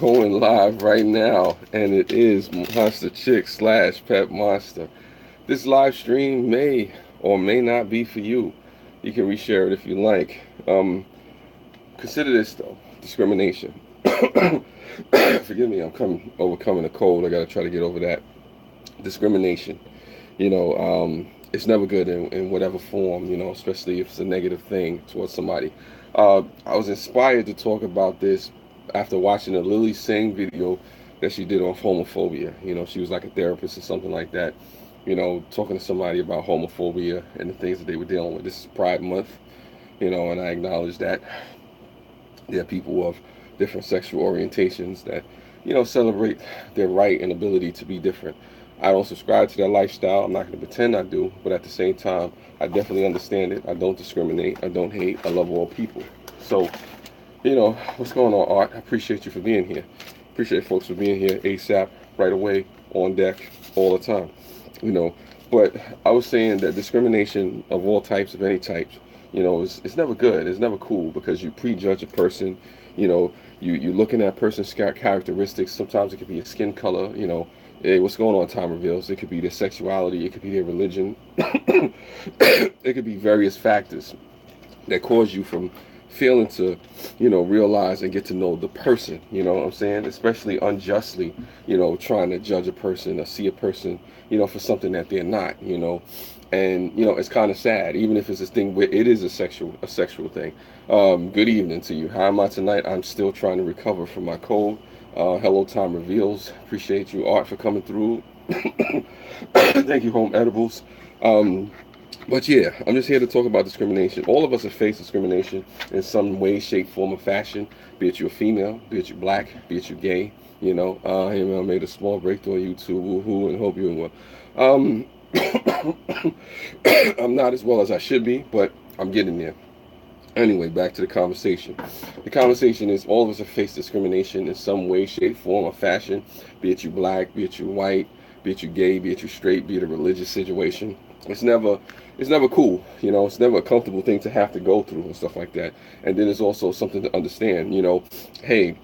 going live right now, and it is Monster Chick slash Pet Monster. This live stream may or may not be for you. You can reshare it if you like. Consider this though, discrimination. Forgive me, overcoming a cold. I gotta try to get over that. Discrimination. It's never good in whatever form. Especially if it's a negative thing towards somebody. I was inspired to talk about this after watching a Lilysingh video that she did on homophobia. She was like a therapist or something like that. Talking to somebody about homophobia and the things that they were dealing with. This is Pride Month, and I acknowledge that there are people of different sexual orientations that, celebrate their right and ability to be different. I don't subscribe to that lifestyle. I'm not going to pretend I do, but at the same time, I definitely understand it. I don't discriminate. I don't hate. I love all people. So, what's going on, Art? I appreciate you for being here. Appreciate folks for being here ASAP, right away, on deck, all the time. But I was saying that discrimination of all types, of any types, it's never good. It's never cool because you prejudge a person. You're looking at a person's characteristics. Sometimes it could be a skin color. Hey, what's going on, time reveals. It could be their sexuality. It could be their religion. It could be various factors that cause you from failing to, realize and get to know the person, what I'm saying? Especially unjustly, trying to judge a person or see a person, for something that they're not, And, it's kind of sad, even if it's this thing where it is a sexual thing. Good evening to you. How am I tonight? I'm still trying to recover from my cold. Hello, Time Reveals. Appreciate you, Art, for coming through. Thank you, Home Edibles. But yeah, I'm just here to talk about discrimination. All of us have faced discrimination in some way, shape, form, or fashion. Be it you're female, be it you're black, be it you're gay. I made a small breakthrough on YouTube. Woohoo, and hope you're well. I'm not as well as I should be, but I'm getting there. Anyway, back to the conversation. The conversation is all of us have faced discrimination in some way, shape, form, or fashion. Be it you black, be it you white, be it you gay, be it you straight, be it a religious situation. It's never cool. It's never a comfortable thing to have to go through and stuff like that. And then it's also something to understand. Hey,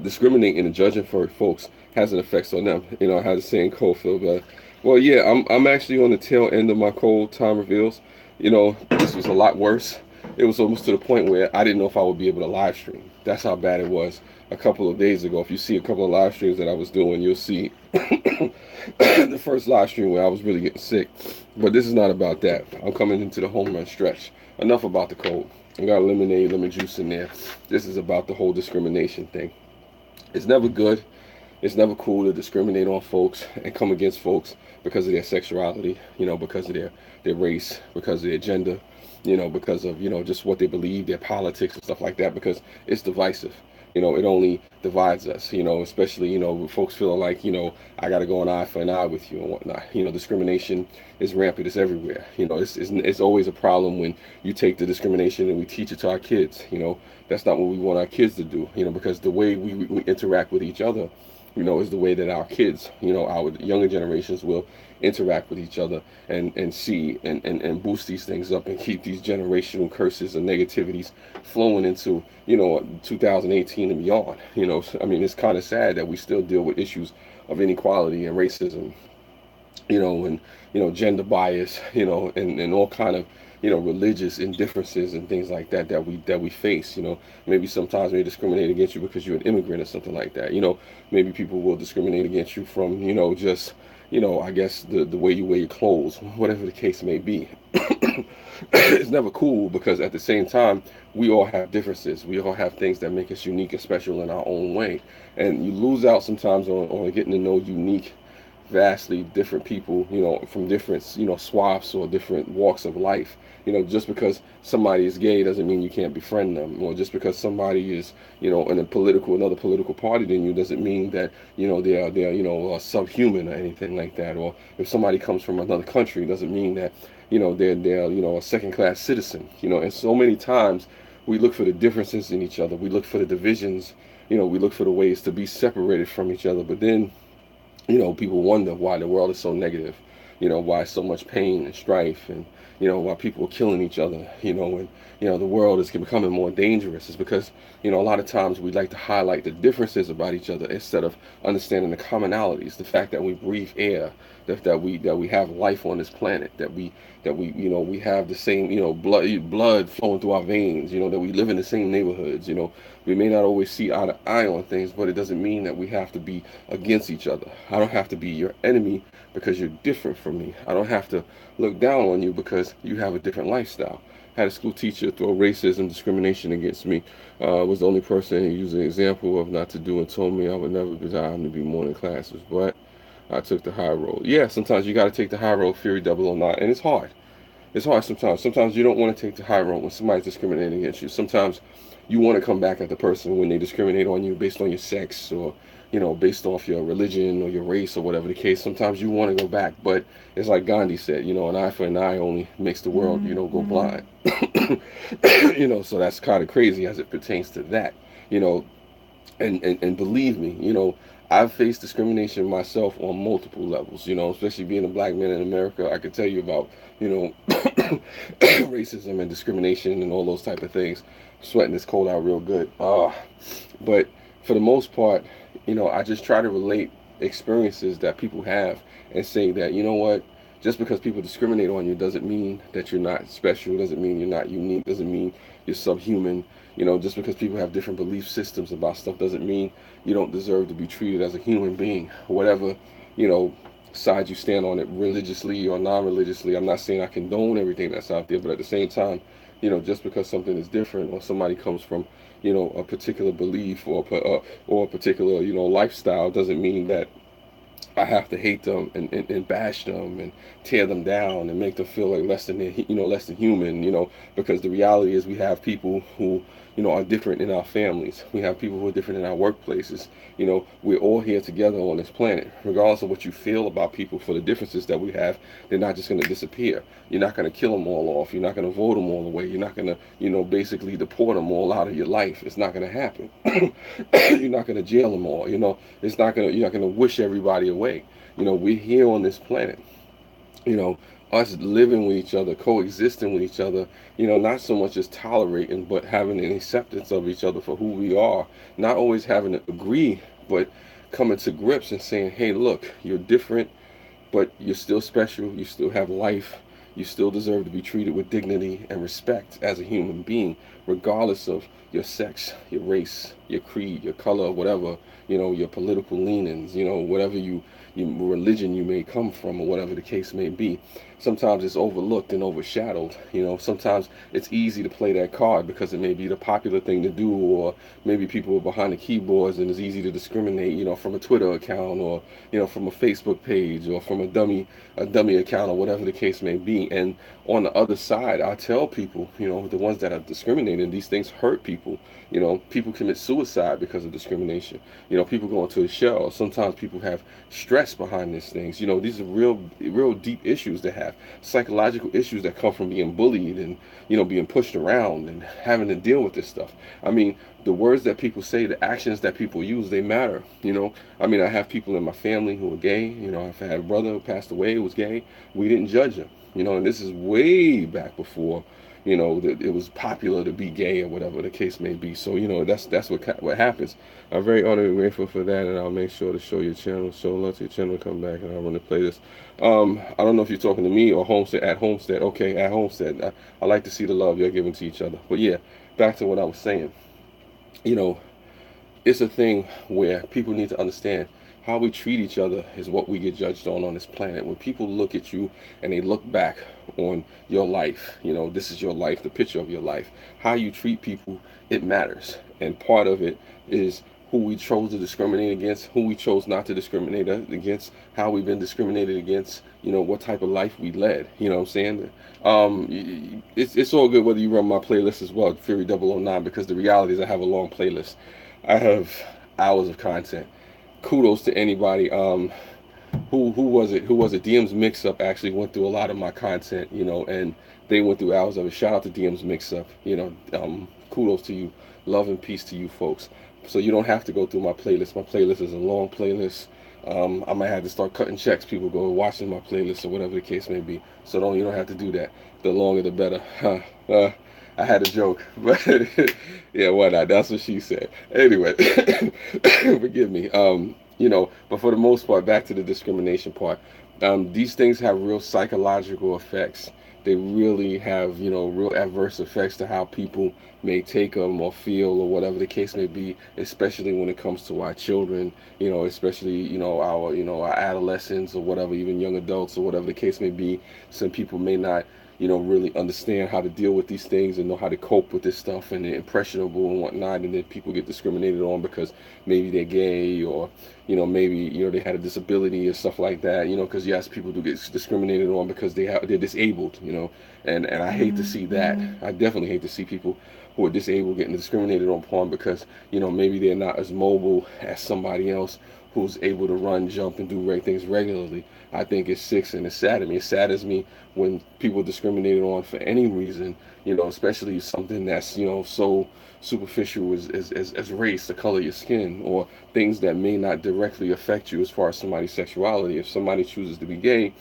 discriminating and judging for folks has an effect on them. I had the saying cold feel better. Well, yeah, I'm actually on the tail end of my cold. Time reveals. This was a lot worse. It was almost to the point where I didn't know if I would be able to live stream. That's how bad it was a couple of days ago. If you see a couple of live streams that I was doing, you'll see the first live stream where I was really getting sick. But this is not about that. I'm coming into the home run stretch. Enough about the cold. I got lemonade, lemon juice in there. This is about the whole discrimination thing. It's never good. It's never cool to discriminate on folks and come against folks because of their sexuality, because of their race, because of their gender, because of, just what they believe, their politics and stuff like that, because it's divisive. It only divides us, especially, with folks feeling like, I got to go an eye for an eye with you and whatnot. Discrimination is rampant. It's everywhere. It's always a problem when you take the discrimination and we teach it to our kids. That's not what we want our kids to do, because the way we interact with each other, is the way that our kids, our younger generations will interact with each other and see and boost these things up and keep these generational curses and negativities flowing into, 2018 and beyond. It's kind of sad that we still deal with issues of inequality and racism, and, gender bias, and all kind of, religious indifferences and things like that we face. Maybe sometimes they discriminate against you because you're an immigrant or something like that. Maybe people will discriminate against you from, just, I guess the way you wear your clothes, whatever the case may be. It's never cool because at the same time, we all have differences. We all have things that make us unique and special in our own way. And you lose out sometimes on getting to know unique, vastly different people, from different, swaths or different walks of life. Just because somebody is gay doesn't mean you can't befriend them, or just because somebody is, in another political party than you doesn't mean that, they're subhuman or anything like that. Or if somebody comes from another country, doesn't mean that, they're a second-class citizen. And so many times we look for the differences in each other. We look for the divisions. We look for the ways to be separated from each other. But then, people wonder why the world is so negative. why so much pain and strife, and why people are killing each other, and the world is becoming more dangerous, is because a lot of times we like to highlight the differences about each other instead of understanding the commonalities, the fact that we breathe air, that we have life on this planet, that we we have the same blood flowing through our veins, that we live in the same neighborhoods. We may not always see eye to eye on things, but it doesn't mean that we have to be against each other. I don't have to be your enemy because you're different from me. I don't have to look down on you because you have a different lifestyle. I had a school teacher throw racism, discrimination against me. Was the only person who used an example of not to do, and told me I would never desire to be morning classes, but I took the high road. Yeah, sometimes you got to take the high road, Fury 009, and it's hard. It's hard sometimes. Sometimes you don't want to take the high road when somebody's discriminating against you. Sometimes you want to come back at the person when they discriminate on you based on your sex, or based off your religion or your race or whatever the case. Sometimes you want to go back, but it's like Gandhi said, an eye for an eye only makes the world, go blind. So that's kind of crazy as it pertains to that, and believe me, I've faced discrimination myself on multiple levels, especially being a black man in America. I could tell you about, racism and discrimination and all those type of things. Sweating this cold out real good. But for the most part, I just try to relate experiences that people have and say that, what, just because people discriminate on you doesn't mean that you're not special, doesn't mean you're not unique, doesn't mean you're subhuman. Just because people have different belief systems about stuff doesn't mean you don't deserve to be treated as a human being. Whatever, side you stand on it, religiously or non-religiously. I'm not saying I condone everything that's out there, but at the same time, just because something is different, or somebody comes from, a particular belief or a particular, lifestyle, doesn't mean that I have to hate them and bash them and tear them down and make them feel like less than less than human, because the reality is we have people who are different in our families. We have people who are different in our workplaces. We're all here together on this planet. Regardless of what you feel about people, for the differences that we have, they're not just going to disappear. You're not going to kill them all off. You're not going to vote them all away. You're not going to basically deport them all out of your life. It's not going to happen. You're not going to jail them all. It's not going to. You're not going to wish everybody away. We're here on this planet. Us living with each other, coexisting with each other, not so much as tolerating, but having an acceptance of each other for who we are. Not always having to agree, but coming to grips and saying, hey, look, you're different, but you're still special. You still have life. You still deserve to be treated with dignity and respect as a human being, regardless of your sex, your race, your creed, your color, whatever, your political leanings, whatever you religion you may come from, or whatever the case may be. Sometimes it's overlooked and overshadowed. Sometimes it's easy to play that card because it may be the popular thing to do, or maybe people are behind the keyboards and it's easy to discriminate, from a Twitter account, or from a Facebook page, or from a dummy account, or whatever the case may be. And on the other side, I tell people, the ones that are discriminating, these things hurt people. People commit suicide because of discrimination. People go into a shell. Sometimes people have stress behind these things. These are real deep issues that have psychological issues that come from being bullied and, being pushed around and having to deal with this stuff. I mean, the words that people say, the actions that people use, they matter. I have people in my family who are gay. I've had a brother who passed away who was gay. We didn't judge him. And this is way back before, that it was popular to be gay or whatever the case may be. So, that's what happens. I'm very honored and grateful for that, and I'll make sure to show your channel, show love to your channel, come back, and I'll run to play this. I don't know if you're talking to me or Homestead, at Homestead. Okay, at Homestead. I like to see the love you're giving to each other. But yeah, back to what I was saying. It's a thing where people need to understand how we treat each other is what we get judged on this planet. When people look at you and they look back on your life, this is your life, the picture of your life. How you treat people, it matters. And part of it is who we chose to discriminate against, who we chose not to discriminate against, how we've been discriminated against, what type of life we led. You know what I'm saying? It's all good whether you run my playlist as well, Fury 009, because the reality is I have a long playlist. I have hours of content. Kudos to anybody. Who was it? DM's Mix Up actually went through a lot of my content, and they went through hours of it. Shout out to DM's Mix Up. Kudos to you. Love and peace to you folks. So you don't have to go through my playlist. My playlist is a long playlist. I might have to start cutting checks. People go watching my playlist or whatever the case may be. So you don't have to do that. The longer the better. I had a joke, but yeah, why not? That's what she said. Anyway, forgive me. But for the most part, back to the discrimination part. These things have real psychological effects. They really have, real adverse effects to how people may take them or feel or whatever the case may be, especially when it comes to our children, especially, our adolescents or whatever, even young adults or whatever the case may be. Some people may not, really understand how to deal with these things and know how to cope with this stuff, and they're impressionable and whatnot, and then people get discriminated on because maybe they're gay, or maybe they had a disability or stuff like that, because yes, people do get discriminated on because they're disabled, and I hate to see that. I definitely hate to see people who are disabled getting discriminated upon because maybe they're not as mobile as somebody else who's able to run, jump, and do things regularly. I think it's sick and it's sad to me. It saddens me when people are discriminated on for any reason, especially something that's so superficial as race, the color of your skin, or things that may not directly affect you as far as somebody's sexuality. If somebody chooses to be gay,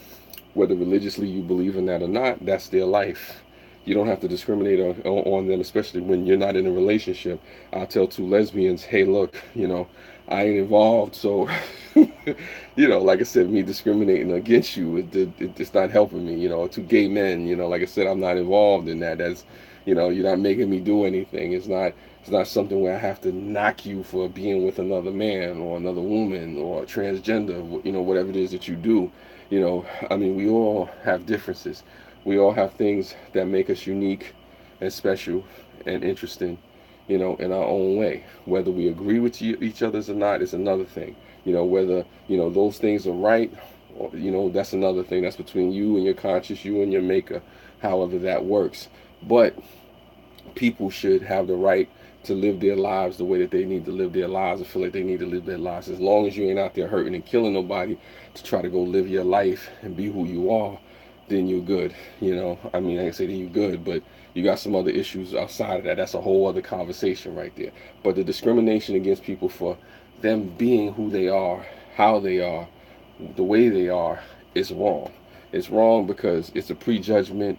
whether religiously you believe in that or not, that's their life. You don't have to discriminate on them, especially when you're not in a relationship. I'll tell two lesbians, hey, look, I ain't involved, so, like I said, me discriminating against you, it's not helping me. Two gay men, like I said, I'm not involved in that. That's, you're not making me do anything. It's not something where I have to knock you for being with another man or another woman or transgender, whatever it is that you do. I mean, we all have differences. We all have things that make us unique and special and interesting, in our own way. Whether we agree with each other's or not is another thing. Whether, those things are right, or, that's another thing. That's between you and your conscience, you and your maker, however that works. But people should have the right to live their lives the way that they need to live their lives and feel like they need to live their lives. As long as you ain't out there hurting and killing nobody to try to go live your life and be who you are, then you're good. I mean, I can say that you're good, but you got some other issues outside of that. That's a whole other conversation right there. But the discrimination against people for them being who they are, how they are, the way they are, is wrong. It's wrong because it's a prejudgment.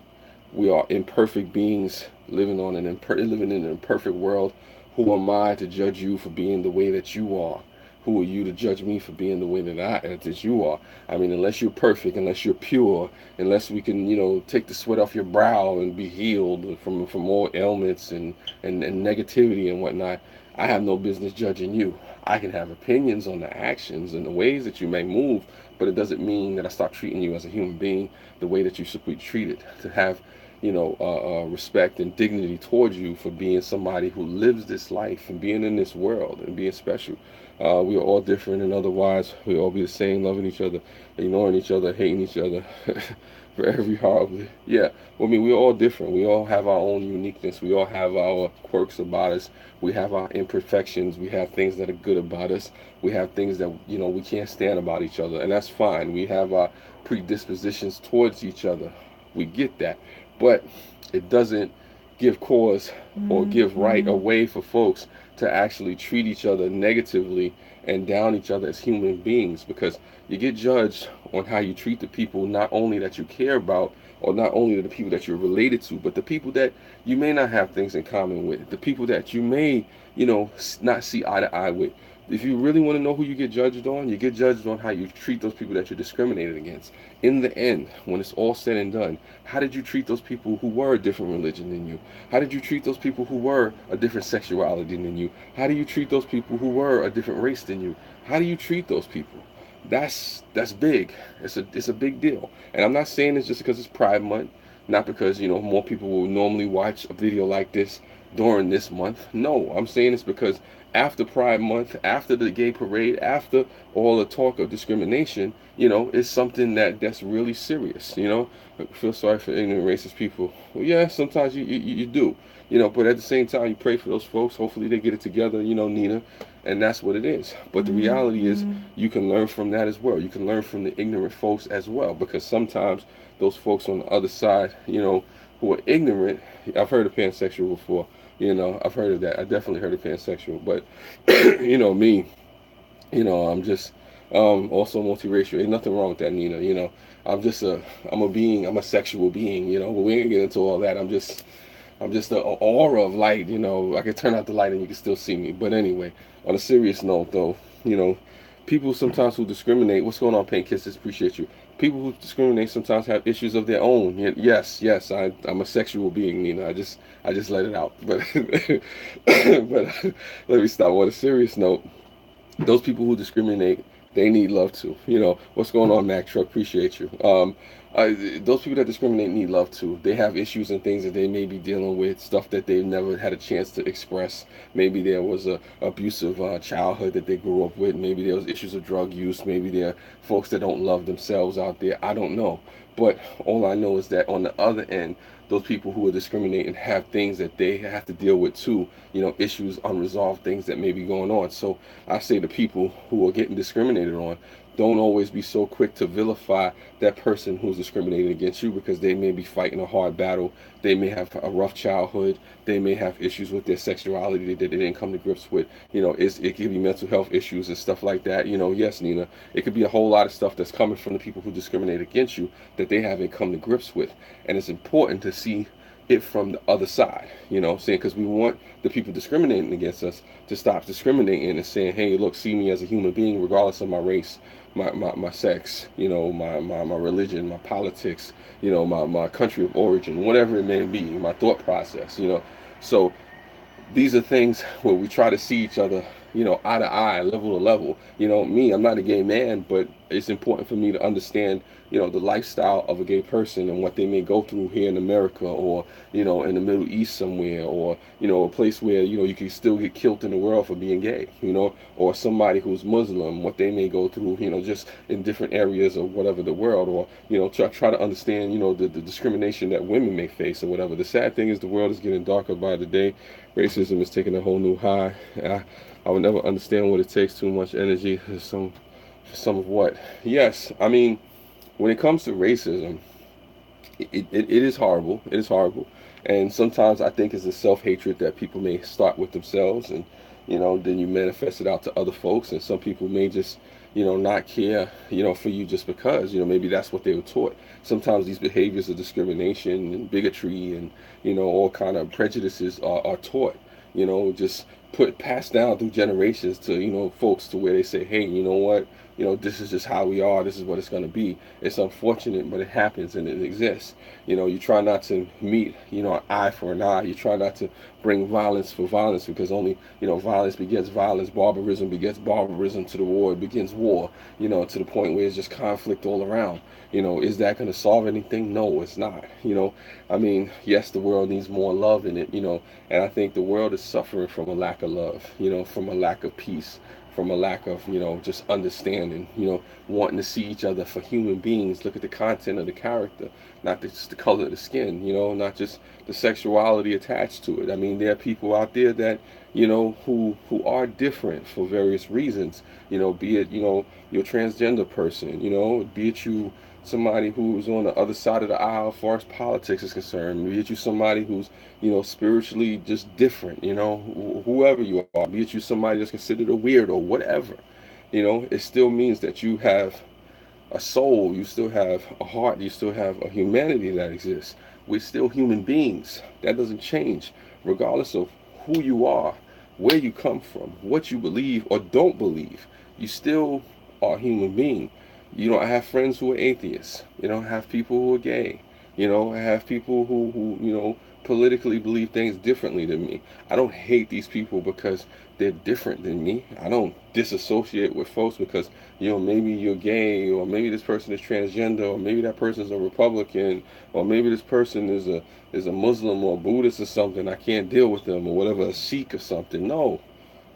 We are imperfect beings living living in an imperfect world. Who am I to judge you for being the way that you are? Who are you to judge me for being the way that you are? I mean, unless you're perfect, unless you're pure, unless we can, take the sweat off your brow and be healed from all ailments and negativity and whatnot, I have no business judging you. I can have opinions on the actions and the ways that you may move, but it doesn't mean that I stop treating you as a human being the way that you should be treated. To have respect and dignity towards you for being somebody who lives this life and being in this world and being special. We are all different, and otherwise we all be the same, loving each other, ignoring each other, hating each other for every horribly. Yeah, well, I mean, we're all different. We all have our own uniqueness. We all have our quirks about us. We have our imperfections. We have things that are good about us. We have things that, we can't stand about each other, and that's fine. We have our predispositions towards each other. We get that. But it doesn't give cause or give right away for folks to actually treat each other negatively and down each other as human beings, because you get judged on how you treat the people not only that you care about, or not only the people that you're related to, but the people that you may not have things in common with, the people that you may, not see eye to eye with. If you really want to know who you get judged on, you get judged on how you treat those people that you're discriminated against. In the end, when it's all said and done, how did you treat those people who were a different religion than you? How did you treat those people who were a different sexuality than you? How do you treat those people who were a different race than you? How do you treat those people? That's big. It's a big deal. And I'm not saying this just because it's Pride Month, not because more people will normally watch a video like this during this month. No, I'm saying this because after Pride Month, after the gay parade, after all the talk of discrimination, it's something that's really serious. I feel sorry for ignorant racist people. Well, yeah, sometimes you do. But at the same time, you pray for those folks. Hopefully they get it together, Nina, and that's what it is. But the reality is, you can learn from that as well. You can learn from the ignorant folks as well, because sometimes those folks on the other side, who are ignorant. I've heard of pansexual before. I've heard of that. I definitely heard of pansexual. But, me, I'm just Also multiracial. Ain't nothing wrong with that, Nina. I'm a being. I'm a sexual being. But we ain't get into all that. I'm just a aura of light. I can turn out the light and you can still see me. But anyway, on a serious note, though, people sometimes who discriminate. What's going on, Paint Kisses? Appreciate you. People who discriminate sometimes have issues of their own. Yes, yes, I'm a sexual being, Nina. I just let it out. But but let me stop. On a serious note, those people who discriminate, they need love too. What's going on, Mac Truck? Appreciate you. Those people that discriminate need love too. They have issues and things that they may be dealing with, stuff that they've never had a chance to express. Maybe there was a abusive childhood that they grew up with. Maybe there was issues of drug use. Maybe there are folks that don't love themselves out there. I don't know. But all I know is that on the other end, those people who are discriminating have things that they have to deal with too. Issues, unresolved things that may be going on. So I say to people who are getting discriminated on, don't always be so quick to vilify that person who's discriminating against you, because they may be fighting a hard battle. They may have a rough childhood. They may have issues with their sexuality that they didn't come to grips with. It could be mental health issues and stuff like that. Yes, Nina, it could be a whole lot of stuff that's coming from the people who discriminate against you that they haven't come to grips with. And it's important to see it from the other side, saying, because we want the people discriminating against us to stop discriminating and saying, hey, look, see me as a human being regardless of my race, my sex, my religion, my politics, my country of origin, whatever it may be, my thought process. So these are things where we try to see each other, eye to eye, level to level. Me, I'm not a gay man, but it's important for me to understand, the lifestyle of a gay person and what they may go through here in America, or, in the Middle East somewhere, or, a place where, you can still get killed in the world for being gay, or somebody who's Muslim, what they may go through, just in different areas of whatever the world, or, try to understand, the discrimination that women may face or whatever. The sad thing is the world is getting darker by the day. Racism is taking a whole new high. I would never understand what it takes too much energy for some of what. Yes, I mean, when it comes to racism, it is horrible. It is horrible. And sometimes I think it's a self-hatred that people may start with themselves, and then you manifest it out to other folks. And some people may just not care for you just because maybe that's what they were taught. Sometimes these behaviors of discrimination and bigotry and all kind of prejudices are taught, just passed down through generations to folks, to where they say, hey, you know what, this is just how we are, this is what it's going to be. It's unfortunate, but it happens and it exists. You try not to meet an eye for an eye. You try not to bring violence for violence, because only violence begets violence, barbarism begets barbarism, to the war it begins war, to the point where it's just conflict all around. Is that going to solve anything? No, it's not. I mean, yes, the world needs more love in it, and I think the world is suffering from a lack of love, from a lack of peace, from a lack of just understanding, wanting to see each other for human beings. Look at the content of the character, not just the color of the skin, not just the sexuality attached to it. I mean, there are people out there that who are different for various reasons, be it you're a transgender person, be it you somebody who's on the other side of the aisle as far as politics is concerned, be it you somebody who's spiritually just different, whoever you are, be it you somebody that's considered a weirdo, whatever, it still means that you have a soul, you still have a heart, you still have a humanity that exists. We're still human beings. That doesn't change, regardless of who you are, where you come from, what you believe or don't believe. You still are a human being. I have friends who are atheists. I have people who are gay. I have people who politically believe things differently than me. I don't hate these people because they're different than me. I don't disassociate with folks because, maybe you're gay, or maybe this person is transgender, or maybe that person is a Republican, or maybe this person is a Muslim or Buddhist or something. I can't deal with them, or whatever, a Sikh or something. No,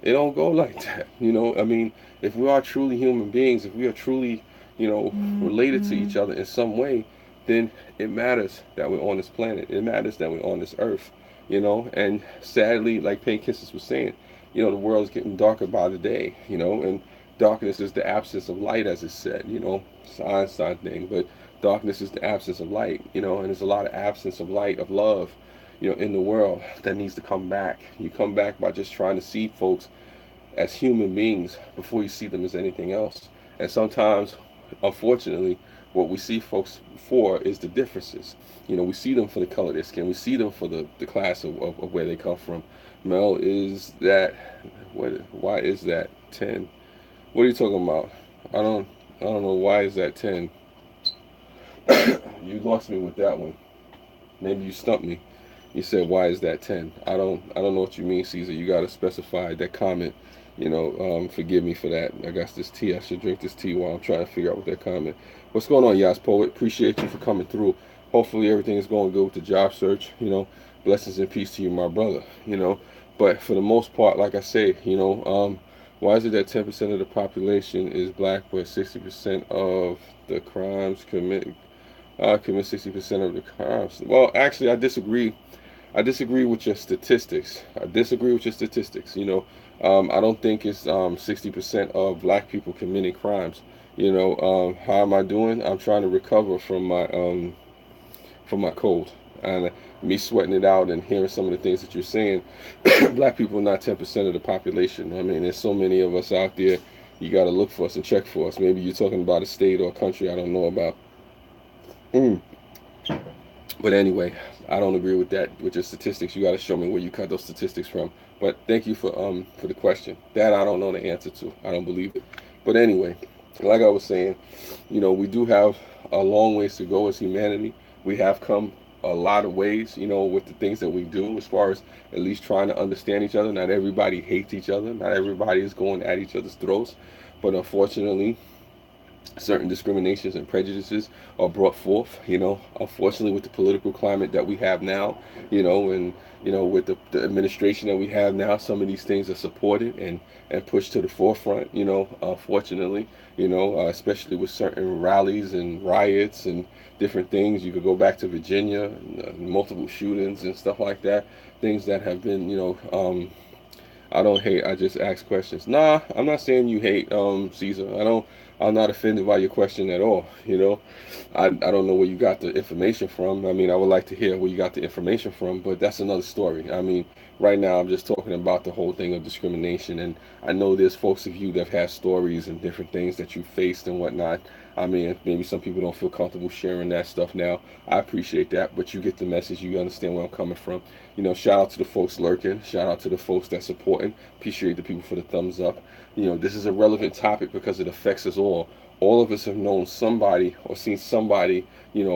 it don't go like that. I mean, if we are truly human beings, if we are truly related to each other in some way, then it matters that we're on this planet. It matters that we're on this earth, and sadly, like Pink Kisses was saying, the world is getting darker by the day, and darkness is the absence of light, as it's said, it's an Einstein thing, but darkness is the absence of light, and there's a lot of absence of light, of love, in the world that needs to come back. You come back by just trying to see folks as human beings before you see them as anything else. And sometimes, unfortunately, what we see folks for is the differences. We see them for the color of their skin. We see them for the class of where they come from. Mel, is that what? Why is that 10? What are you talking about? I don't I don't know, why is that 10? You lost me with that one. Maybe you stumped me. You said, why is that 10? I don't know what you mean, Caesar. You got to specify that comment. Forgive me for that. I got this tea. I should drink this tea while I'm trying to figure out what that comment. What's going on, Yas Poet? Appreciate you for coming through. Hopefully everything is going good with the job search. Blessings and peace to you, my brother. But for the most part, like I say, why is it that 10% of the population is black, but 60% of the crimes commit 60% of the crimes? Well, actually, I disagree. I disagree with your statistics. I disagree with your statistics. I don't think it's 60% of black people committing crimes. How am I doing? I'm trying to recover from my cold, and me sweating it out and hearing some of the things that you're saying. Black people are not 10% of the population. I mean, there's so many of us out there. You got to look for us and check for us. Maybe you're talking about a state or a country I don't know about. Mm. But anyway, I don't agree with that, with your statistics. You got to show me where you cut those statistics from. But thank you for the question. That I don't know the answer to. I don't believe it. But anyway, like I was saying, we do have a long ways to go as humanity. We have come a lot of ways, with the things that we do, as far as at least trying to understand each other. Not everybody hates each other. Not everybody is going at each other's throats. But unfortunately, certain discriminations and prejudices are brought forth, unfortunately, with the political climate that we have now, and with the administration that we have now, some of these things are supported and pushed to the forefront, unfortunately, especially with certain rallies and riots and different things. You could go back to Virginia and multiple shootings and stuff like that, things that have been, I don't hate. I just ask questions. Nah, I'm not saying you hate, Caesar. I'm not offended by your question at all. I don't know where you got the information from. I mean, I would like to hear where you got the information from, but that's another story. I mean, right now I'm just talking about the whole thing of discrimination, and I know there's folks of you that have had stories and different things that you faced and whatnot. I mean, maybe some people don't feel comfortable sharing that stuff now. I appreciate that, but you get the message. You understand where I'm coming from. Shout out to the folks lurking. Shout out to the folks that supporting. Appreciate the people for the thumbs up. This is a relevant topic because it affects us all. All of us have known somebody or seen somebody,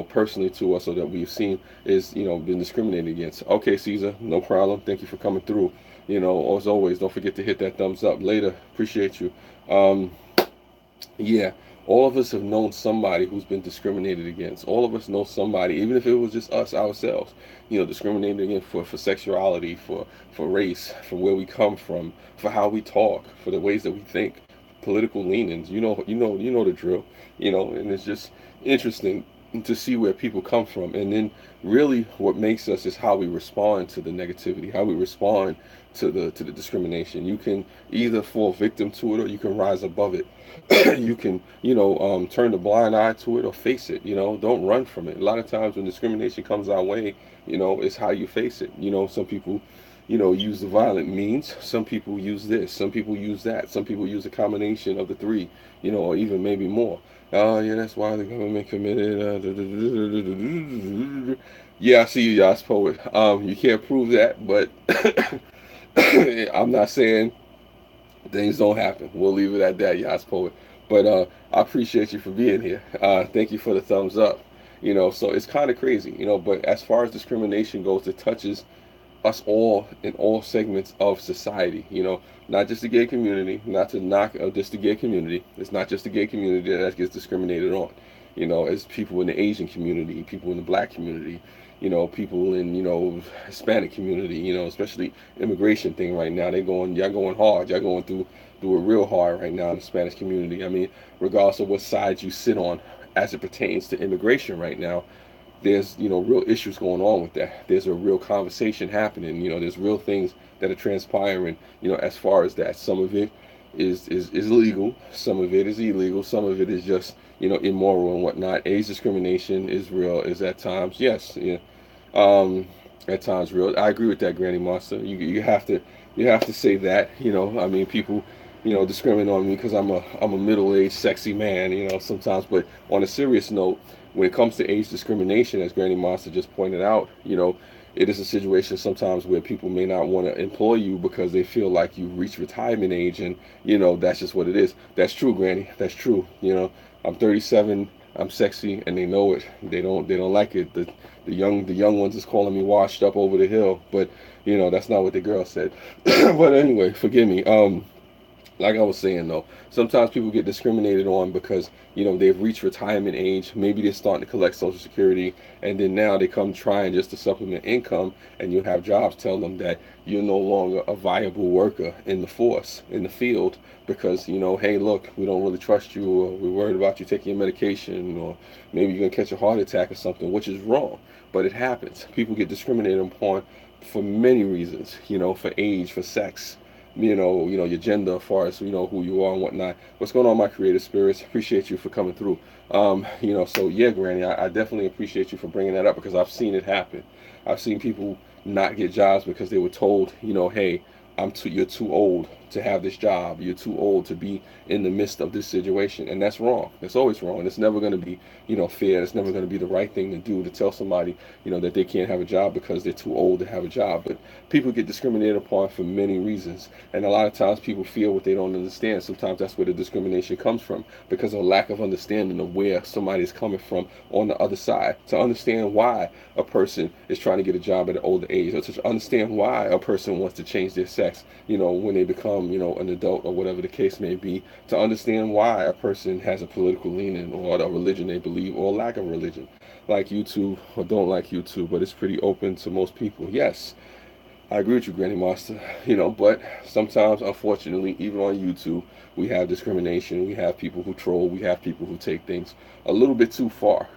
personally to us, or that we've seen is, been discriminated against. Okay, Caesar, no problem. Thank you for coming through. As always, don't forget to hit that thumbs up. Later, appreciate you. Yeah, all of us have known somebody who's been discriminated against. All of us know somebody, even if it was just us ourselves, discriminated against for sexuality, for race, for where we come from, for how we talk, for the ways that we think, political leanings. You know the drill. And it's just interesting to see where people come from, and then really what makes us is how we respond to the negativity, how we respond to the discrimination. You can either fall victim to it, or you can rise above it. You can turn the blind eye to it or face it. Don't run from it. A lot of times when discrimination comes our way, it's how you face it. Some people use the violent means. Some people use this. Some people use that. Some people use a combination of the three, or even maybe more. Oh, yeah, that's why the government committed. Yeah, I see you, Yas Poet. You can't prove that, but I'm not saying things don't happen. We'll leave it at that, Yas Poet. But I appreciate you for being here. Thank you for the thumbs up. So it's kind of crazy, but as far as discrimination goes, it touches us all in all segments of society, not just the gay community, not to knock just the gay community. It's not just the gay community that gets discriminated on. It's people in the Asian community, people in the black community, people in, Hispanic community, especially immigration thing right now. Y'all going hard. Y'all going through it real hard right now in the Spanish community. I mean, regardless of what side you sit on as it pertains to immigration right now, there's real issues going on with that. There's a real conversation happening. There's real things that are transpiring. As far as that, some of it is legal, some of it is illegal, some of it is just immoral and whatnot. Age discrimination is real. Is at times, yes, yeah, at times real. I agree with that, Granny Monster. You have to say that. I mean, people discriminate on me because I'm a middle-aged sexy man, sometimes. But on a serious note, when it comes to age discrimination, as Granny Monster just pointed out, it is a situation sometimes where people may not want to employ you because they feel like you've reached retirement age, and that's just what it is. That's true, Granny. That's true. I'm 37. I'm sexy, and they know it. They don't like it. The young ones is calling me washed up over the hill, but that's not what the girl said. But anyway, forgive me. Like I was saying though, sometimes people get discriminated on because they've reached retirement age. Maybe they're starting to collect Social Security, and then now they come trying just to supplement income, and you have jobs tell them that you're no longer a viable worker in the force, in the field, because hey, look, we don't really trust you, or we're worried about you taking your medication, or maybe you're gonna catch a heart attack or something, which is wrong, but it happens. People get discriminated upon for many reasons, for age, for sex, your gender, as far as who you are and whatnot. What's going on, my creative spirits? Appreciate you for coming through. So yeah, Granny, I definitely appreciate you for bringing that up because I've seen it happen. I've seen people not get jobs because they were told, hey, you're too old to have this job. You're too old to be in the midst of this situation, and that's wrong. That's always wrong. And it's never going to be, fair. It's never going to be the right thing to do to tell somebody, that they can't have a job because they're too old to have a job. But people get discriminated upon for many reasons, and a lot of times people feel what they don't understand. Sometimes that's where the discrimination comes from, because of a lack of understanding of where somebody's coming from on the other side. To understand why a person is trying to get a job at an older age, or to understand why a person wants to change their sex, when they become, an adult, or whatever the case may be. To understand why a person has a political leaning, or a religion they believe, or lack of religion, like YouTube or don't like YouTube, but it's pretty open to most people. Yes, I agree with you, Granny Master. But sometimes, unfortunately, even on YouTube, we have discrimination. We have people who troll. We have people who take things a little bit too far.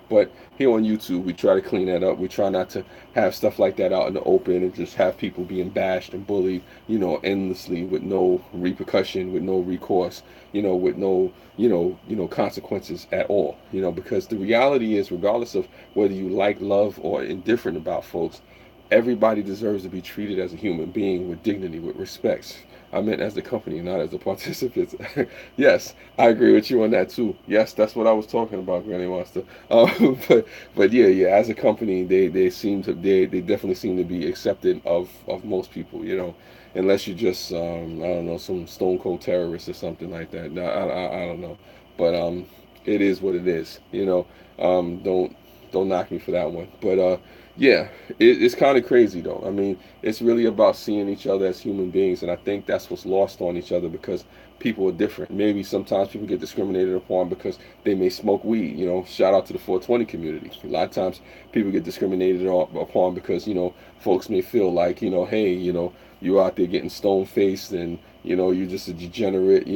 But here on YouTube, we try to clean that up. We try not to have stuff like that out in the open and just have people being bashed and bullied, endlessly, with no repercussion, with no recourse, with no, consequences at all. Because the reality is, regardless of whether you like, love, or indifferent about folks, everybody deserves to be treated as a human being with dignity, with respect. I meant as the company, not as the participants. Yes, I agree with you on that too. Yes, that's what I was talking about, Granny Monster. But yeah, as a company, they definitely seem to be accepted of most people. Unless you're just I don't know, some stone cold terrorist or something like that. No, I don't know, but it is what it is. Don't knock me for that one. But yeah, it's kind of crazy though. I mean, it's really about seeing each other as human beings, and I think that's what's lost on each other because people are different. Maybe sometimes people get discriminated upon because they may smoke weed. Shout out to the 420 community. A lot of times people get discriminated upon because folks may feel like hey, you're out there getting stone faced, and you're just a degenerate,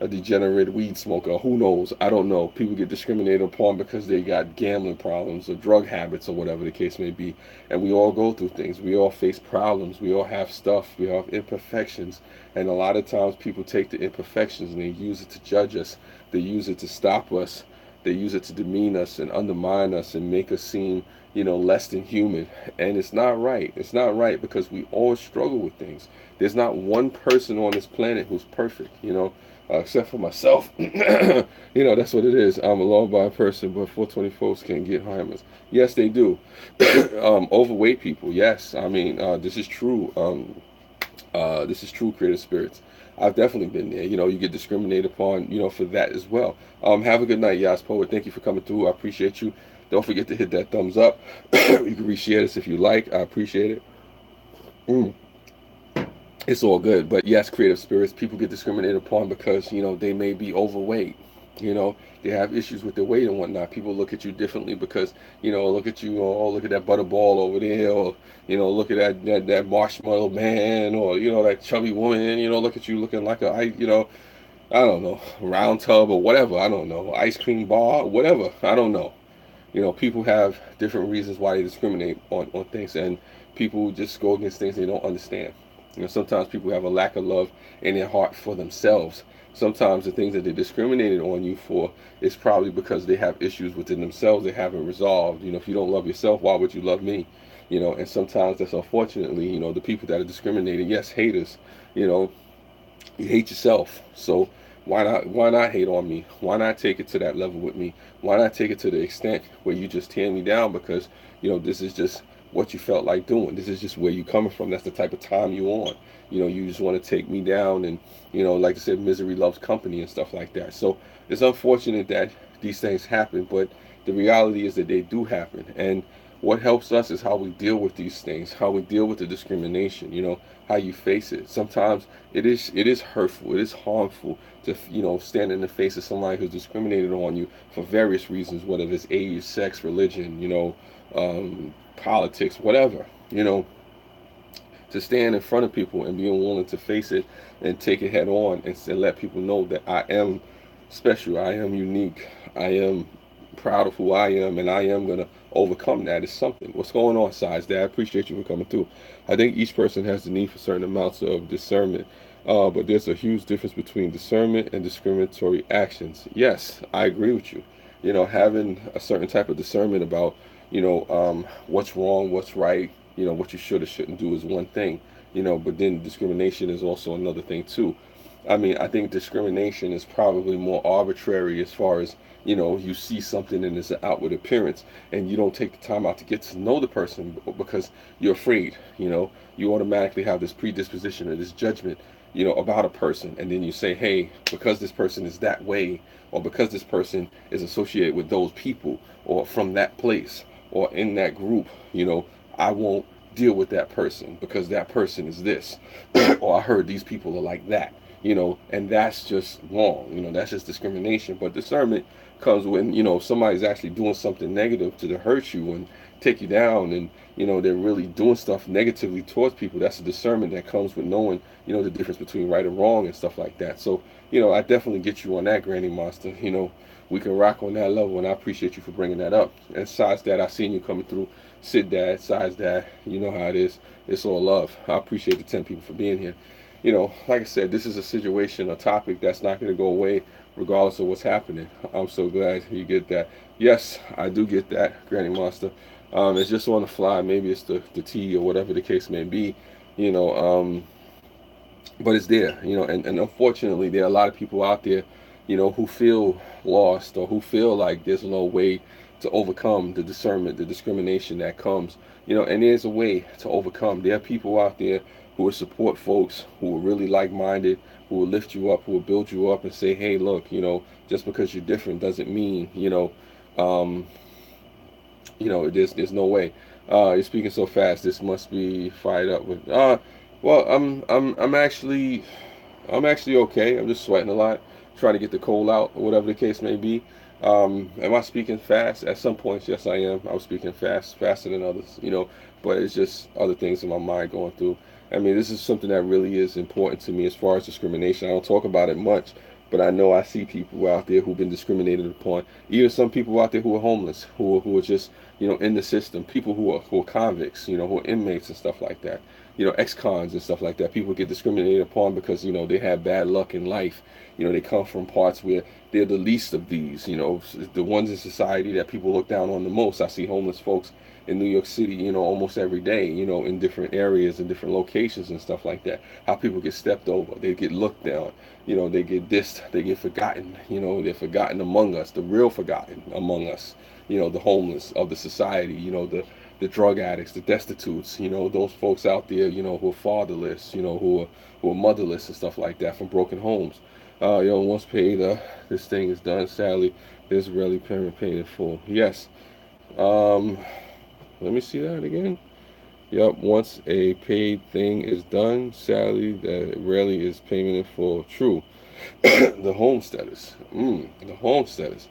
a degenerate weed smoker. Who knows? I don't know. People get discriminated upon because they got gambling problems or drug habits or whatever the case may be. And we all go through things. We all face problems. We all have stuff. We all have imperfections. And a lot of times people take the imperfections and they use it to judge us. They use it to stop us. They use it to demean us and undermine us and make us seem, less than human. And it's not right. It's not right because we all struggle with things. There's not one person on this planet who's perfect, except for myself. That's what it is. I'm a law-abiding person, but 420 folks can get harmless. Yes, they do. Overweight people, yes. I mean, this is true. This is true, creative spirits. I've definitely been there. You get discriminated upon, for that as well. Have a good night, Yas Poet. Thank you for coming through. I appreciate you. Don't forget to hit that thumbs up. You can reshare this if you like. I appreciate it. It's all good. But yes, creative spirits, people get discriminated upon because they may be overweight. They have issues with their weight and whatnot. People look at you differently because look at you, oh, look at that butterball over there, or look at that marshmallow man, or that chubby woman. Look at you looking like I don't know, round tub or whatever. I don't know, ice cream bar, whatever. I don't know. People have different reasons why they discriminate on things, and people just go against things they don't understand. Sometimes people have a lack of love in their heart for themselves. Sometimes the things that they discriminated on you for is probably because they have issues within themselves they haven't resolved. If you don't love yourself, why would you love me? And sometimes that's unfortunately, the people that are discriminating, yes, haters, You hate yourself. So why not hate on me? Why not take it to that level with me? Why not take it to the extent where you just tear me down because, this is just what you felt like doing. This is just where you coming from. That's the type of time you on. You just want to take me down, and like I said, misery loves company and stuff like that. So it's unfortunate that these things happen, but the reality is that they do happen. And what helps us is how we deal with these things, how we deal with the discrimination, how you face it. Sometimes it is hurtful, it is harmful to stand in the face of somebody who's discriminated on you for various reasons, whether it's age, sex, religion, politics, whatever, to stand in front of people and being willing to face it and take it head on and let people know that I am special, I am unique, I am proud of who I am, and I am going to overcome that. Is something. What's going on, Size Dad? I appreciate you for coming through. I think each person has the need for certain amounts of discernment, but there's a huge difference between discernment and discriminatory actions. Yes, I agree with you. Having a certain type of discernment about, what's wrong, what's right, what you should or shouldn't do is one thing, but then discrimination is also another thing too. I mean, I think discrimination is probably more arbitrary as far as, you see something and it's an outward appearance and you don't take the time out to get to know the person because you're afraid, you automatically have this predisposition or this judgment, about a person. And then you say, hey, because this person is that way, or because this person is associated with those people or from that place or in that group, I won't deal with that person because that person is this, or I heard these people are like that. And that's just wrong. That's just discrimination. But discernment comes when, somebody's actually doing something negative to hurt you and take you down, and, they're really doing stuff negatively towards people. That's a discernment that comes with knowing, the difference between right and wrong and stuff like that. So, I definitely get you on that, Granny Monster. We can rock on that level, and I appreciate you for bringing that up. And Size Dad, I seen you coming through. Sid Dad, Size Dad, you know how it is. It's all love. I appreciate the 10 people for being here. Like I said, this is a situation, a topic that's not going to go away regardless of what's happening. I'm so glad you get that. Yes, I do get that, Granny Monster. It's just on the fly. Maybe it's the tea or whatever the case may be, but it's there, and unfortunately there are a lot of people out there, who feel lost or who feel like there's no way to overcome the discernment, the discrimination that comes, and there's a way to overcome. There are people out there who will support folks, who are really like-minded, who will lift you up, who will build you up and say, hey, look, just because you're different doesn't mean, there's no way. You're speaking so fast. This must be fired up with. Well, I'm actually okay. I'm just sweating a lot, trying to get the cold out or whatever the case may be. Am I speaking fast? At some points, yes, I am. I'm speaking faster than others, but it's just other things in my mind going through. I mean, this is something that really is important to me as far as discrimination. I don't talk about it much, but I know I see people out there who've been discriminated upon. Even some people out there who are homeless, who are just, in the system. People who are convicts, who are inmates and stuff like that. Ex-cons and stuff like that. People get discriminated upon because, they have bad luck in life. They come from parts where they're the least of these, the ones in society that people look down on the most. I see homeless folks in New York City, almost every day, in different areas and different locations and stuff like that. How people get stepped over, they get looked down, they get dissed, they get forgotten, they're forgotten among us, the real forgotten among us, the homeless of the society, the drug addicts, the destitutes, those folks out there, who are fatherless, who are motherless and stuff like that from broken homes. Once paid, this thing is done. Sadly, there's rarely payment paid in full. Yes. Let me see that again. Yep, once a paid thing is done, sadly, that rarely is payment in full. True. The homesteaders. The homesteaders.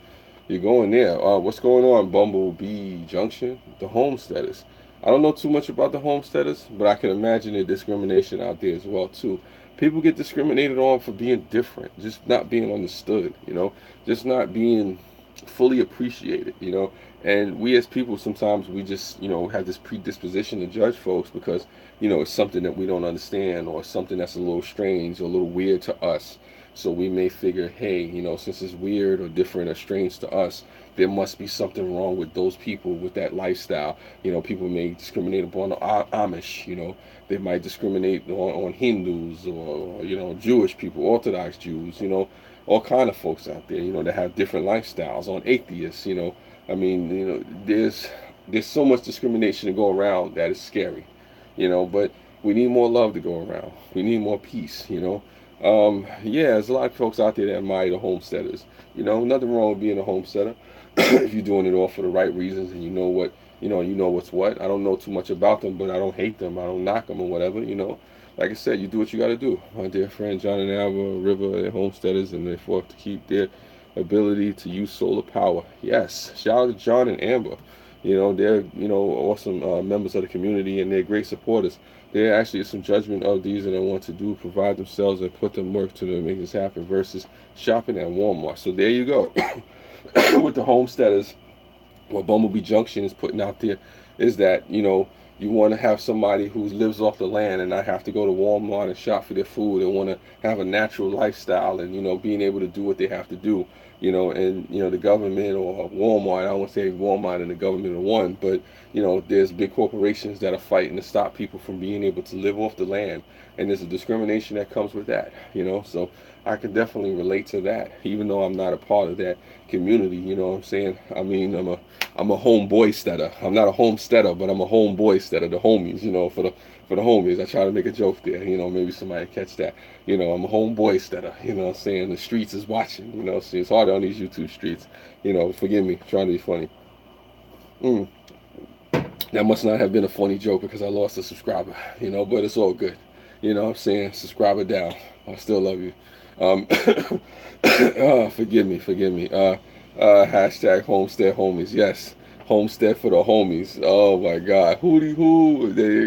You're going there. What's going on, Bumblebee Junction? The homesteaders. I don't know too much about the homesteaders, but I can imagine the discrimination out there as well, too. People get discriminated on for being different, just not being understood, just not being fully appreciated, and we as people sometimes we just have this predisposition to judge folks because it's something that we don't understand or something that's a little strange or a little weird to us, So we may figure, hey, since it's weird or different or strange to us, there must be something wrong with those people with that lifestyle. People may discriminate upon the Amish. They might discriminate on Hindus, or Jewish people, Orthodox Jews. All kind of folks out there. That have different lifestyles. On atheists. I mean, there's so much discrimination to go around that is scary. But we need more love to go around. We need more peace. Yeah, there's a lot of folks out there that admire the homesteaders. Nothing wrong with being a homesteader if you're doing it all for the right reasons, and you know what's what. I don't know too much about them, but I don't hate them. I don't knock them or whatever. Like I said, you do what you got to do. My dear friend John and Alva River, they're homesteaders, and they fought to keep their ability to use solar power. Yes, shout out to John and Amber. They're awesome members of the community, and they're great supporters. There actually is some judgment of these, and they want to provide themselves and put them work to make this happen versus shopping at Walmart. So there you go. With the homesteaders, what Bumblebee Junction is putting out there is that you want to have somebody who lives off the land and not have to go to Walmart and shop for their food, and want to have a natural lifestyle, and being able to do what they have to do. And the government or Walmart, I don't want to say Walmart and the government are one, but there's big corporations that are fighting to stop people from being able to live off the land, and there's a discrimination that comes with that. So I can definitely relate to that, even though I'm not a part of that community. You know what I'm saying? I mean, I'm a homeboy steader. I'm not a homesteader, but I'm a homeboy steader. The homies, for the homies. I try to make a joke there. Maybe somebody catch that. I'm a homeboy steader. What I'm saying? The streets is watching. See, it's hard on these YouTube streets. Forgive me, trying to be funny. That must not have been a funny joke because I lost a subscriber. But it's all good. What I'm saying? Subscriber down. I still love you. Forgive me. Hashtag homestead homies. Yes, homestead for the homies. Oh my God, hootie hoo. There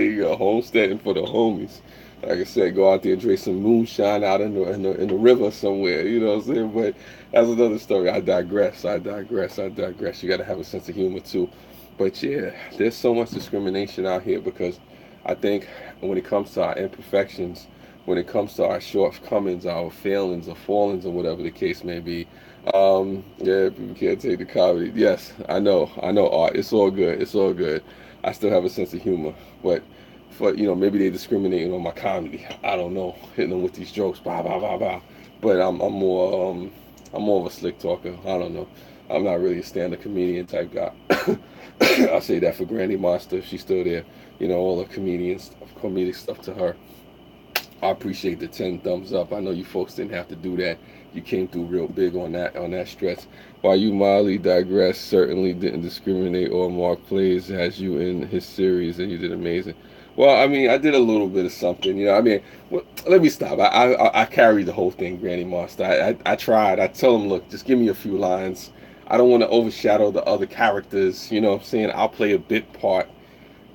you go. Homesteading for the homies. Like I said, go out there and drink some moonshine out in the river somewhere. You know what I'm saying? But that's another story. I digress. You got to have a sense of humor too. But yeah, there's so much discrimination out here because I think when it comes to our imperfections, when it comes to our shortcomings, our failings or fallings or whatever the case may be, yeah, people can't take the comedy. Yes, I know, Art. It's all good. I still have a sense of humor, but maybe they discriminating on my comedy. I don't know, hitting them with these jokes, blah blah blah blah. But I'm more of a slick talker. I don't know. I'm not really a stand-up comedian type guy. I'll say that for Granny Monster, if she's still there. All the comedic stuff to her. I appreciate the 10 thumbs up. I know you folks didn't have to do that. You came through real big on that stretch. While you mildly digress, certainly didn't discriminate or Mark Plays has you in his series, and you did amazing. Well, I mean, I did a little bit of something, well, let me stop. I carried the whole thing, Granny Monster. I tried. I tell him, look, just give me a few lines. I don't want to overshadow the other characters. What I'm saying? I'll play a bit part.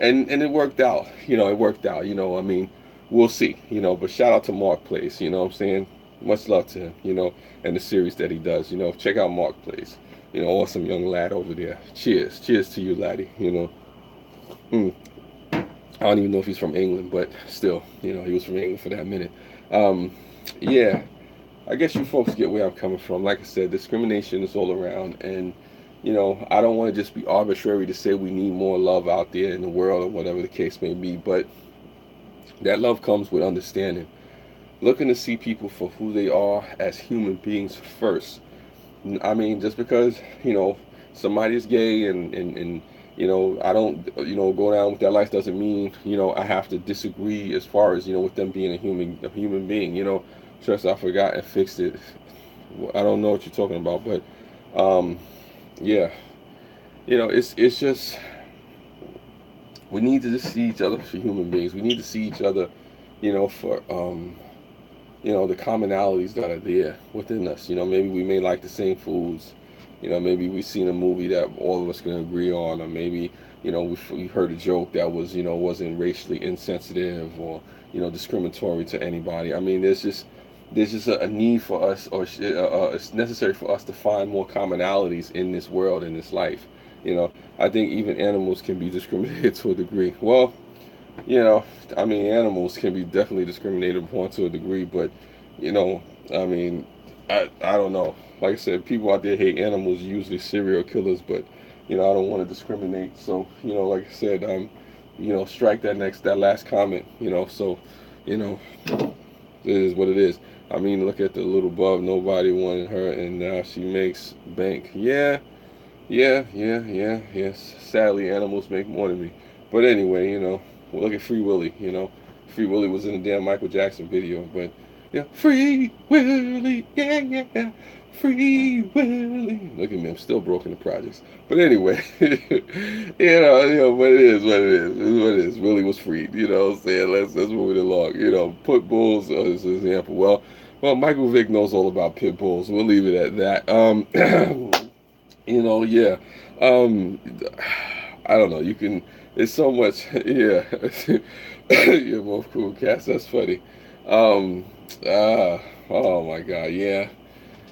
And it worked out. I mean, we'll see. But shout out to Mark Plays. What I'm saying? Much love to him, and the series that he does. Check out Mark Plays. Awesome young lad over there. Cheers to you, laddie. I don't even know if he's from England, but still, he was from England for that minute. Yeah, I guess you folks get where I'm coming from. Like I said, discrimination is all around, and I don't want to just be arbitrary to say we need more love out there in the world or whatever the case may be, but that love comes with understanding. Looking to see people for who they are as human beings first. I mean, just because, somebody is gay and I don't, go down with that life doesn't mean, I have to disagree as far as, with them being a human being. Trust I forgot and fixed it. I don't know what you're talking about, but, yeah. It's just, we need to just see each other for human beings. We need to see each other, for, the commonalities that are there within us. Maybe we may like the same foods. Maybe we've seen a movie that all of us can agree on, or maybe, we heard a joke that was, wasn't racially insensitive or, discriminatory to anybody. I mean, there's just a need for us, or it's necessary for us to find more commonalities in this world, in this life. I think even animals can be discriminated to a degree. Well, I mean, animals can be definitely discriminated upon to a degree, but, I mean, I don't know. Like I said, people out there hate animals, usually serial killers, but I don't want to discriminate. So like I said, strike that last comment. So you know, it is what it is. I mean, look at the little bub. Nobody wanted her, and now she makes bank. Yeah, yeah, yeah, yeah, yes. Sadly, animals make more than me. But anyway, well, look at Free Willy. Free Willy was in a damn Michael Jackson video. But yeah, Free Willy, yeah, yeah, yeah. Free Willy. Look at me, I'm still broken the projects. But anyway, but it is what it is. It is what it is. Willie was freed. What I'm saying? Let's move it along. Pit bulls as an example. Well, Michael Vick knows all about pit bulls. We'll leave it at that. Yeah. Um, I don't know. You can. It's so much. Yeah. You're both cool cats. That's funny. Um. Oh my God. Yeah.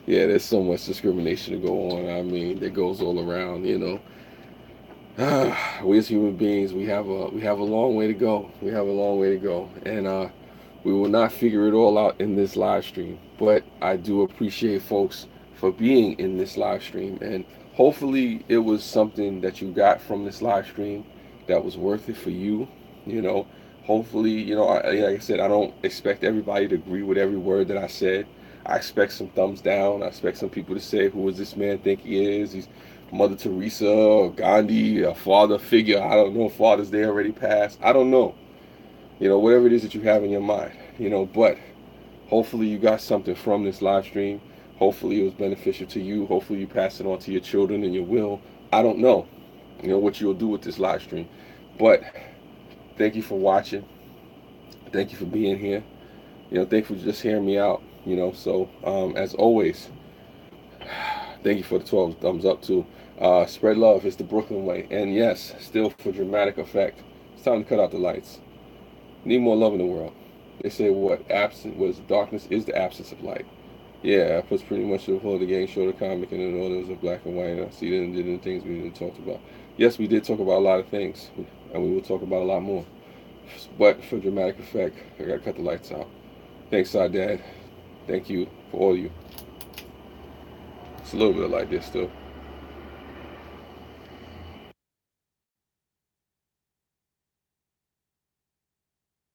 Yeah. There's so much discrimination to go on. I mean, that goes all around. We as human beings, we have a long way to go. We have a long way to go, and we will not figure it all out in this live stream. But I do appreciate folks for being in this live stream, and hopefully it was something that you got from this live stream that was worth it for you. Hopefully, like I said, I don't expect everybody to agree with every word that I said. I expect some thumbs down. I expect some people to say, "Who does this man think he is? He's Mother Teresa or Gandhi, a father figure. I don't know. Fathers they already passed. I don't know. Whatever it is that you have in your mind. But hopefully you got something from this live stream. Hopefully it was beneficial to you. Hopefully you pass it on to your children and your will. I don't know. What you'll do with this live stream. But thank you for watching. Thank you for being here. Thank you for just hearing me out. So as always, thank you for the 12 thumbs up too. Spread love. It's the Brooklyn way. And yes, still for dramatic effect, it's time to cut out the lights. Need more love in the world. They say darkness is the absence of light. Yeah, that puts pretty much the whole of the game show, the comic, and then all those of black and white. And I see the things we didn't talk about. Yes, we did talk about a lot of things, and we will talk about a lot more. But for dramatic effect, I gotta cut the lights out. Thanks, Dad. Thank you for all of you. It's a little bit of light there still.